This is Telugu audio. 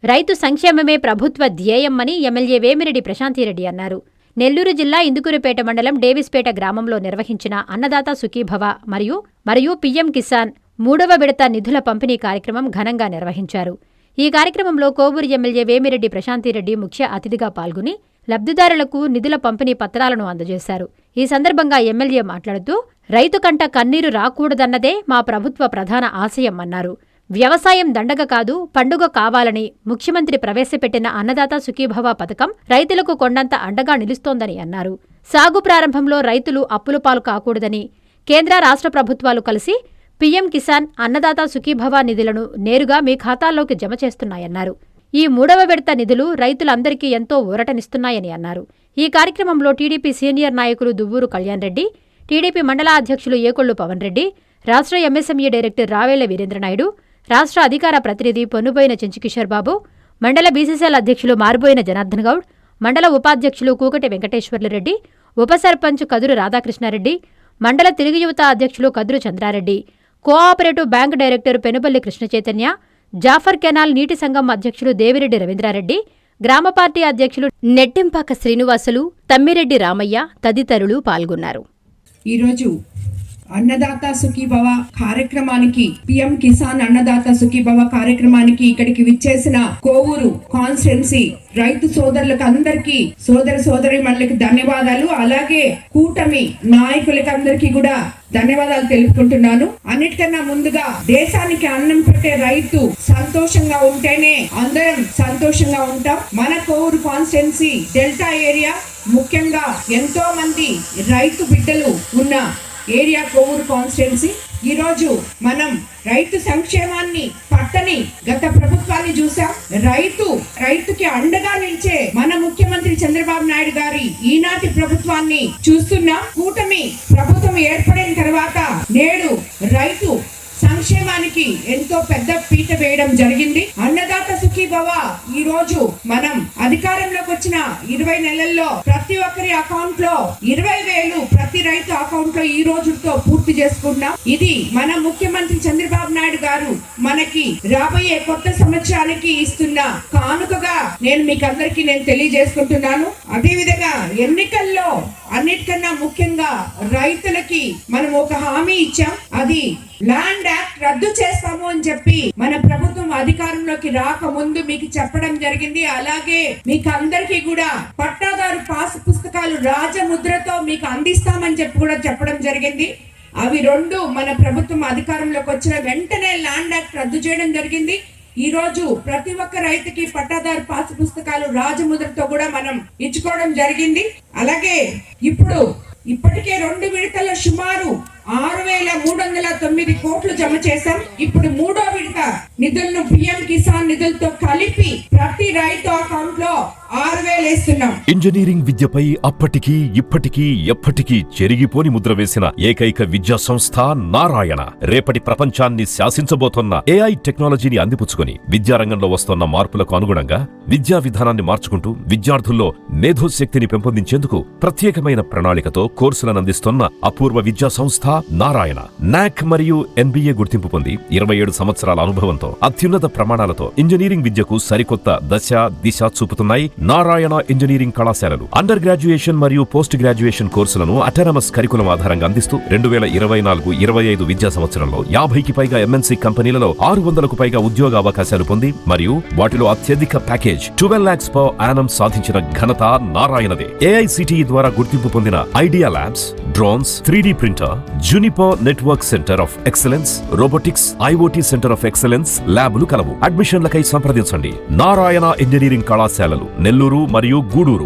రైతు సంక్షేమమే ప్రభుత్వ ధ్యేయమని ఎమ్మెల్యే వేమిరెడ్డి ప్రశాంతిరెడ్డి అన్నారు. నెల్లూరు జిల్లా ఇందుకూరుపేట మండలం డేవిస్పేట గ్రామంలో నిర్వహించిన అన్నదాత సుఖీభవ మరియు పీఎం కిసాన్ 3వ విడత నిధుల పంపిణీ కార్యక్రమం ఘనంగా నిర్వహించారు. ఈ కార్యక్రమంలో కోవూరు ఎమ్మెల్యే వేమిరెడ్డి ప్రశాంతిరెడ్డి ముఖ్య అతిథిగా పాల్గొని లబ్ధిదారులకు నిధుల పంపిణీ పత్రాలను అందజేశారు. ఈ సందర్భంగా ఎమ్మెల్యే మాట్లాడుతూ రైతు కంట కన్నీరు రాకూడదన్నదే మా ప్రభుత్వ ప్రధాన ఆశయం అన్నారు. వ్యవసాయం దండగ కాదు, పండుగ కావాలని ముఖ్యమంత్రి ప్రవేశపెట్టిన అన్నదాత సుఖీభవ పథకం రైతులకు కొండంత అండగా నిలుస్తోందని అన్నారు. సాగు ప్రారంభంలో రైతులు అప్పుల పాలు కాకూడదని కేంద్ర రాష్ట్ర ప్రభుత్వాలు కలిసి పీఎం కిసాన్ అన్నదాత సుఖీభవ నిధులను నేరుగా మీ ఖాతాల్లోకి జమ చేస్తున్నాయన్నారు. ఈ 3వ విడత నిధులు రైతులందరికీ ఎంతో ఊరటనిస్తున్నాయని అన్నారు. ఈ కార్యక్రమంలో టీడీపీ సీనియర్ నాయకులు దువ్వూరు కళ్యాణ్ రెడ్డి, టీడీపీ మండల అధ్యక్షులు ఏకొళ్లు పవన్ రెడ్డి, రాష్ట్ర ఎంఎస్ఎంఈ డైరెక్టర్ రావేళ్ల వీరేంద్రనాయుడు, రాష్ట్ర అధికార ప్రతినిధి పొన్నుబోయిన చెంచుకిషోర్ బాబు, మండల బీసీసీఎల్ అధ్యక్షులు మారుబోయిన జనార్దన్ గౌడ్, మండల ఉపాధ్యక్షులు కూకటి వెంకటేశ్వర్లరెడ్డి, ఉప సర్పంచ్ కదురు రాధాకృష్ణారెడ్డి, మండల తెలుగు యువత అధ్యక్షులు Kaduru Chandrareddy, cooperative bank director Penuballi Krishna Chaitanya, Jafar canal నీటి సంఘం అధ్యక్షులు దేవిరెడ్డి రవీంద్రారెడ్డి, గ్రామ పార్టీ అధ్యక్షులు నెట్టింపాక శ్రీనివాసులు, తమ్మిరెడ్డి రామయ్య తదితరులు పాల్గొన్నారు. ఈరోజు అన్నదాత సుఖీభవ కార్యక్రమానికి పీఎం కిసాన్ అన్నదాత సుఖీభవ కార్యక్రమానికి ఇక్కడికి విచ్చేసిన కోవూరు కాన్స్టిట్యున్సీ రైతు సోదరులకు అందరికీ సోదరీమణులకి ధన్యవాదాలు. అలాగే కూటమి నాయకులకి అందరికీ కూడా ధన్యవాదాలు తెలుపుకుంటున్నాను. అన్నిటికన్నా ముందుగా దేశానికి అన్నం పెట్టే రైతు సంతోషంగా ఉంటేనే అందరం సంతోషంగా ఉంటాం. మన కోవూరు కాన్స్టిట్యున్సీ డెల్టా ఏరియా ముఖ్యంగా ఎంతో మంది రైతు బిడ్డలు ఉన్న ఏరియా కోవూరు కాన్స్టిట్యున్సీ. ఈరోజు మనం రైతు సంక్షేమాన్ని పట్టని గత ప్రభుత్వాన్ని చూసాం. రైతుకి అండగా నిలిచే మన ముఖ్యమంత్రి చంద్రబాబు నాయుడు గారి ఈనాటి ప్రభుత్వాన్ని చూస్తున్నాం. కూటమి ప్రభుత్వం ఏర్పడిన తర్వాత నేడు రైతు సంక్షేమానికి ఎంతో పెద్ద పీట వేయడం జరిగింది. అన్నదాత సుఖీభవ ఈ రోజు మనం అధికారంలోకి వచ్చిన 20 నెలల్లో ప్రతి ఒక్కరి అకౌంట్ లో 20,000 ప్రతి రైతు అకౌంట్ లో ఈ రోజుతో పూర్తి చేసుకున్నాం. ఇది మన ముఖ్యమంత్రి చంద్రబాబు నాయుడు గారు మనకి రాబోయే కొత్త సంవత్సరానికి ఇస్తున్న కానుకగా మీకు అందరికీ తెలియజేసుకుంటున్నాను. అదే విధంగా ఎన్నికల్లో అన్నిటికన్నా ముఖ్యంగా రైతులకి మనం ఒక హామీ ఇచ్చాం. అది ల్యాండ్ యాక్ట్ రద్దు చేస్తాము అని చెప్పి మన ప్రభుత్వం అధికారంలోకి రాకముందు మీకు చెప్పడం జరిగింది. అలాగే మీకు అందరికీ కూడా పట్టాదారు పాస్ పుస్తకాలు రాజముద్రతో మీకు అందిస్తామని చెప్పి కూడా చెప్పడం జరిగింది. అవి రెండు మన ప్రభుత్వం అధికారంలోకి వచ్చిన వెంటనే ల్యాండ్ యాక్ట్ రద్దు చేయడం జరిగింది. ఈ రోజు ప్రతి ఒక్క రైతుకి పట్టాదారు పాస్ పుస్తకాలు రాజముద్రతో కూడా మనం ఇచ్చుకోవడం జరిగింది. అలాగే ఇప్పటికే 2 విడతల సుమారు 6,309 కోట్లు జమ చేశాం. ఇప్పుడు 3వ విడత నిధులను పీఎం కిసాన్ నిధులతో కలిపి ప్రతి రైతు అకౌంట్ లో 6,000 వేస్తున్నాం. ఇంజనీరింగ్ విద్యపై అప్పటికీ ఇప్పటికీ ఎప్పటికీ చెరిగిపోని ముద్ర వేసిన ఏకైక విద్యా సంస్థ నారాయణ. రేపటి ప్రపంచాన్ని శాసించబోతోన్న ఏఐ టెక్నాలజీని అందిపుచ్చుకుని విద్యారంగంలో వస్తున్న మార్పులకు అనుగుణంగా విద్యా విధానాన్ని మార్చుకుంటూ విద్యార్థుల్లో మేధోశక్తిని పెంపొందించేందుకు ప్రత్యేకమైన ప్రణాళికతో కోర్సులను అందిస్తున్న అపూర్వ విద్యా సంస్థ నారాయణ. నాక్ మరియు ఎన్బిఏ గుర్తింపు పొంది 27 సంవత్సరాల అనుభవంతో అత్యున్నత ప్రమాణాలతో ఇంజనీరింగ్ విద్యకు సరికొత్త దిశ చూపుతున్నాయి నారాయణ ఇంజనీరింగ్ కళాశాలలు. అండర్ గ్రాడ్యుయేషన్ మరియు పోస్ట్ గ్రాడ్యుయేషన్ కోర్సులను అటానమస్ కరికులం ఆధారంగా అందిస్తూ 2024-25 విద్యా సంవత్సరంలో 50కి పైగా ఎంఎన్సీ కంపెనీలలో 600కు పైగా ఉద్యోగ అవకాశాలు పొంది మరియు వాటిలో అత్యధిక ప్యాకేజ్ 12 lakhs per annum సాధించిన ఘనత నారాయణదే. ఏఐసిటిఈ ద్వారా గుర్తింపు పొందిన idea labs, drones, 3D printer, Juniper network centre of excellence, robotics, IoT centre of excellence ల్యాబులు కలవు. అడ్మిషన్లకై సంప్రదించండి. నారాయణ ఇంజనీరింగ్ కళాశాలలు నెల్లూరు మరియు గూడూరు.